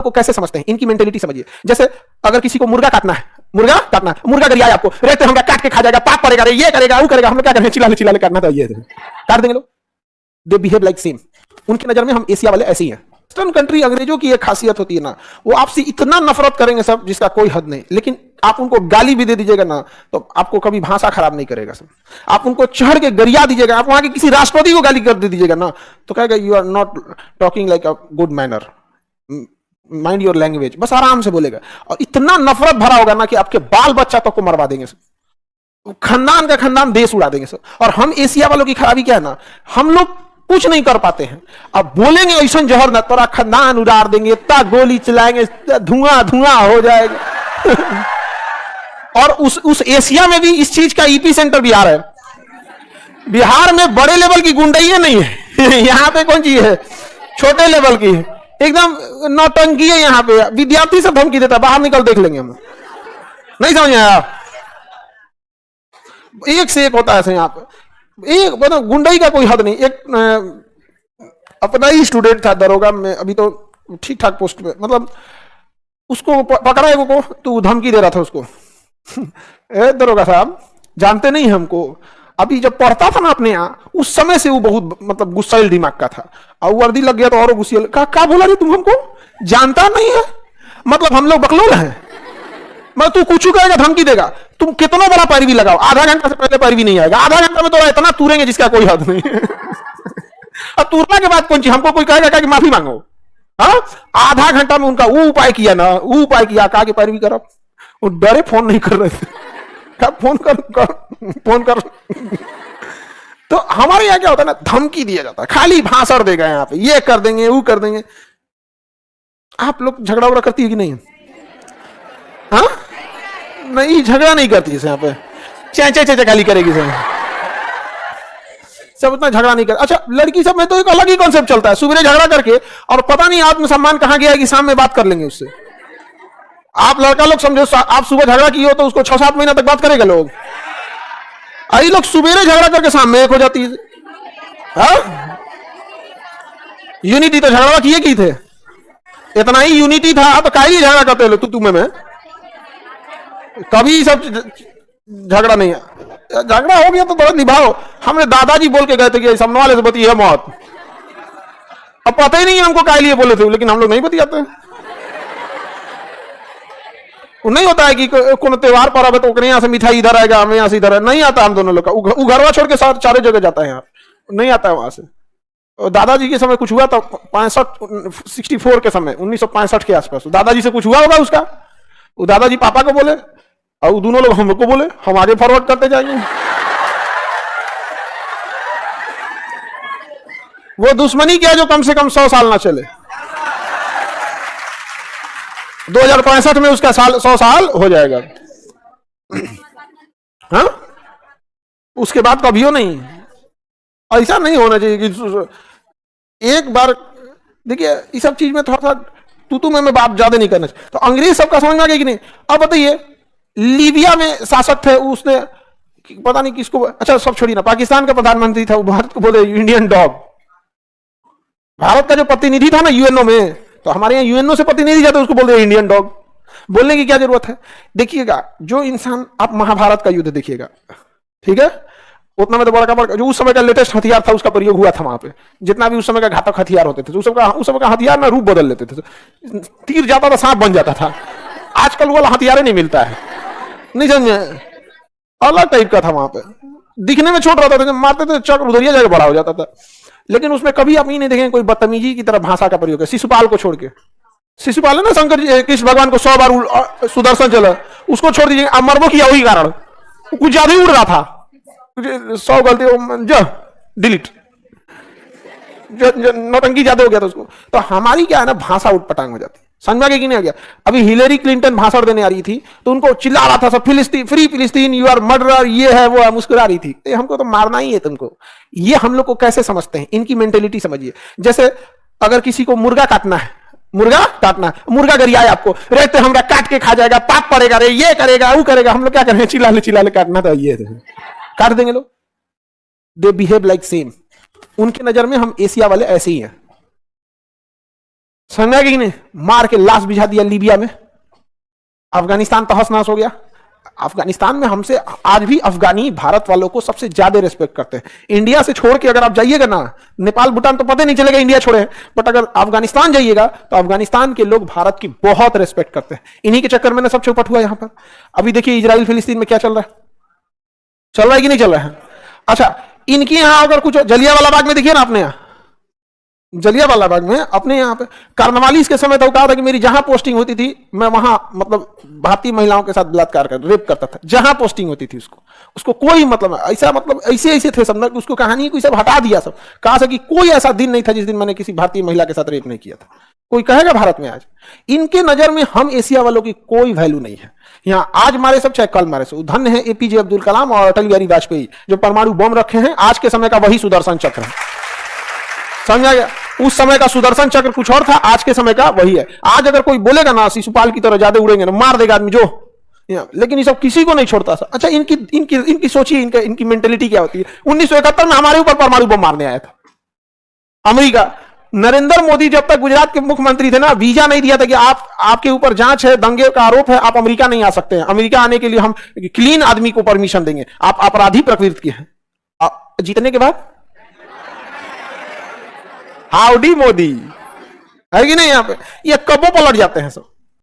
को कैसे समझते हैं, इनकी मेंटेलिटी समझिए। जैसे अगर किसी को मुर्गा काटना है, मुर्गा गरिया है आपको, रेत हमरा काट के खा जाएगा, पाप पड़ेगा, रे ये करेगा वो करेगा, हम लोग क्या करें, चिल्ला काटना था, ये काट देंगे लोग। They behave like same. उनकी नजर में हम एशिया वाले ऐसे ही हैं। वेस्टर्न कंट्री, अंग्रेजों की एक खासियत होती है ना, वो आपसे इतना नफरत करेंगे सब जिसका कोई हद नहीं, लेकिन आप उनको गाली भी दे दीजिएगा ना तो आपको कभी भाषा खराब नहीं करेगा सब। आप उनको चढ़ के गरिया दीजिएगा, आप वहां के किसी राष्ट्रपति को गाली कर दे दीजिएगा ना तो कहेगा you are not talking like a good manner, mind your language, बस आराम से बोलेगा। और इतना नफरत भरा होगा ना कि आपके बाल बच्चा तक को मरवा देंगे सब, खानदान का खानदान देश उड़ा देंगे सब। और हम एशिया वालों की खराबी क्या है ना, हम लोग कुछ नहीं कर पाते हैं। अब बोलेंगे ऐसा जहर ना तोरा खानदान उड़ाड़ देंगे, इतना गोली चलाएंगे, धुआं धुआं हो जाएगा। और उस एशिया में भी इस चीज का ईपी सेंटर बिहार है। बिहार में बड़े लेवल की गुंडाई नहीं है। यहाँ पे कौन चीज है, छोटे लेवल की है, एकदम नौटंकी है। यहाँ पे विद्यार्थी से धमकी देता है, बाहर निकल देख लेंगे हम, नहीं समझ आया। एक से एक होता है यहाँ पे, एक मतलब गुंडाई का कोई हद नहीं। एक अपना ही स्टूडेंट था दरोगा में, अभी तो ठीक ठाक पोस्ट पे, मतलब उसको पकड़ा है को, तो धमकी दे रहा था उसको। ए दरोगा साहब जानते नहीं हमको, अभी जब पढ़ता था ना अपने यहाँ, उस समय से वो बहुत मतलब गुस्सैल दिमाग का था, और वर्दी लग गया तो और गुस्सेल। क्या बोला रे तुम हमको जानता नहीं है, मतलब हम लोग बकलोल हैं, मतलब तू कुछ कहेगा धमकी देगा, तुम कितना बड़ा पैरवी लगाओ, आधा घंटा से पहले पैरवी नहीं आएगा, आधा घंटा में तो इतना तूरेंगे जिसका कोई हद नहीं। अब तूरने के बाद कौन चीज, हमको कोई कहेगा कि माफी मांगो। हाँ, आधा घंटा में उनका वो उपाय किया ना, वो उपाय किया, कहा कि पैरवी करो। वो डरे फोन नहीं कर रहे थे, फोन कर। तो हमारे यहाँ क्या होता है ना, धमकी दिया जाता है, खाली भाषण देगा यहाँ पे, ये कर देंगे वो कर देंगे। आप लोग झगड़ा उगड़ा करती है कि नहीं? हाँ नहीं, झगड़ा नहीं करती है यहाँ पे, चे खाली करेगी सब उतना झगड़ा नहीं कर। अच्छा लड़की सब में तो एक अलग ही कॉन्सेप्ट चलता है, सुबह झगड़ा करके और पता नहीं आत्मसम्मान कहां गया कि शाम में बात कर लेंगे उससे। आप लड़का लोग समझो, आप सुबह झगड़ा किए हो तो उसको 6-7 महीना तक बात करेगा लोग। आई लोग सुबेरे झगड़ा करके शाम में एक हो जाती है। हाँ? यूनिटी तो झगड़ा किए की थे, इतना ही यूनिटी था, तो काहे झगड़ा करते हो तुम्हें में कभी सब झगड़ा नहीं है। झगड़ा हो गया तो थोड़ा निभाओ। हमने दादाजी बोल के गए थे कि सामने वाले से बतिए मौत, अब पता ही नहीं है हमको काहे लिए बोले थे, लेकिन हम लोग नहीं बतियाते। वो नहीं होता है कि कोनो त्योहार पर अब तो यहाँ से मिठाई इधर आएगा, हमें यहाँ से इधर है, नहीं आता हम दोनों लोग का। वो घरवा छोड़ के चारों जगह जाता है, यहाँ नहीं आता है वहां से। और दादाजी के समय कुछ हुआ तो 64 के समय 1965 के आसपास दादाजी से कुछ हुआ होगा उसका, वो दादाजी पापा को बोले और दोनों लोग हमको बोले, हम आगे फॉरवर्ड करते जाएंगे। वो दुश्मनी क्या जो कम से कम 100 साल ना चले। 2065 में उसका 100 साल हो जाएगा। हाँ, उसके बाद कभी हो नहीं। ऐसा नहीं होना चाहिए कि एक बार देखिए इस सब चीज में थोड़ा सा तू मैं बात ज्यादा नहीं करना चाहिए। तो अंग्रेज सबका समझ में आ गया कि नहीं? अब बताइए, लीबिया में शासक थे, उसने पता नहीं किसको, अच्छा सब छोड़िए ना, पाकिस्तान का प्रधानमंत्री था, वो भारत को बोले इंडियन डॉग। भारत का जो प्रतिनिधि था ना यूएनओ में, तो हमारे यहाँ यूएनओ से प्रतिनिधि जाते उसको बोल रहे इंडियन डॉग। बोलने की क्या जरूरत है? देखिएगा जो इंसान, आप महाभारत का युद्ध देखिएगा, ठीक है, उतना में तो बड़ा जो उस समय का लेटेस्ट हथियार था उसका प्रयोग हुआ था वहां पे। जितना भी उस समय का घातक हथियार होते थे, उस समय का हथियार ना रूप बदल लेते थे, तीर जाता था सांप बन जाता था। आजकल वाला हथियार नहीं मिलता है, नहीं समझे, अलग टाइप का था वहां पे। दिखने में छोट रहता था, मारते थे चक्र उधरिया जाकर बड़ा हो जाता था। लेकिन उसमें कभी आप ये नहीं देखेंगे कोई बदतमीजी की तरह भाषा का प्रयोग है। शिशुपाल को छोड़ के, शिशुपाल है ना शंकर जी कृष्ण भगवान को 100 बार सुदर्शन चला, उसको छोड़ दीजिए, अमरबो किया वही कारण, कुछ ज्यादा ही उड़ रहा था, 100 गलती डिलीट, नौटंकी ज्यादा हो गया था उसको। तो हमारी क्या है ना, भाषा उठपटांग हो जाती, समझ में नहीं आ गया। अभी हिलेरी क्लिंटन भाषण देने आ रही थी तो उनको चिल्ला रहा था सब, फिलिस्तीन फ्री फिलिस्तीन, यू आर मर्डरर, ये है वो है, मुस्कुरा रही थी। हमको तो मारना ही है तुमको। ये हम लोग को कैसे समझते हैं, इनकी मेंटेलिटी समझिए। जैसे अगर किसी को मुर्गा मुर्गा गरिया है आपको, रहते हमरा काट के खा जाएगा, पाप पड़ेगा, रे ये करेगा वो करेगा, हम लोग क्या करें, चिल्ला काटना था, ये काट देंगे लोग। They behave like same. उनकी नजर में हम एशिया वाले ऐसे ही हैं। समझा कि नहीं? मार के लाश बिछा दिया लीबिया में, अफगानिस्तान तहस नहस हो गया। अफगानिस्तान में हमसे आज भी अफगानी भारत वालों को सबसे ज्यादा रिस्पेक्ट करते हैं। इंडिया से छोड़ के अगर आप जाइएगा ना, नेपाल भूटान तो पता नहीं चलेगा इंडिया छोड़े, बट अगर अफगानिस्तान जाइएगा तो अफगानिस्तान के लोग भारत की बहुत रिस्पेक्ट करते हैं। इन्हीं के चक्कर में ना सब चौपट हुआ यहां पर। अभी देखिए इजराइल फिलिस्तीन में क्या चल रहा है, चल रहा है कि नहीं चल रहा है? अच्छा, इनके यहां अगर कुछ जलियांवाला बाग में देखिए ना, अपने यहां जलियांवाला बाग में अपने यहाँ पे कार्नवालिस के समय तो कहा था कि मेरी जहां पोस्टिंग होती थी मैं वहां मतलब भारतीय महिलाओं के साथ बलात्कार कर रेप करता था, जहां पोस्टिंग होती थी उसको कोई मतलब ऐसा मतलब ऐसे थे सब, उसको कहानी कोई सब हटा दिया सब, कहा था कि कोई ऐसा दिन नहीं था जिस दिन मैंने किसी भारतीय महिला के साथ रेप नहीं किया था। कोई कहेगा भारत में आज? इनके नजर में हम एशिया वालों की कोई वैल्यू नहीं है। यहाँ आज मारे सब चाहे कल मारे सब, धन्य है एपीजे अब्दुल कलाम और अटल बिहारी वाजपेयी जो परमाणु बम रखे हैं। आज के समय का वही सुदर्शन चक्र है, समझा गया? उस समय का सुदर्शन चक्र कुछ और था, आज के समय का वही है। आज अगर कोई बोलेगा ना शिशुपाल की तरह ज्यादा उड़ेंगे ना, मार देगा आदमी जो, लेकिन ये सब किसी को नहीं छोड़ता। अच्छा, इनकी सोचिए, इनकी मेंटेलिटी क्या होती है। 1971 में हमारे ऊपर परमाणु बम मारने आया था अमेरिका। नरेंद्र मोदी जब तक गुजरात के मुख्यमंत्री थे ना, वीजा नहीं दिया था कि आपके ऊपर जांच है, दंगे का आरोप है, आप अमेरिका नहीं आ सकते हैं। अमेरिका आने के लिए हम क्लीन आदमी को परमिशन देंगे, आप अपराधी प्रकृति के हैं। जीतने के बाद हाउडी मोदी है कि नहीं? यहाँ पे ये कबो पलट जाते हैं सब।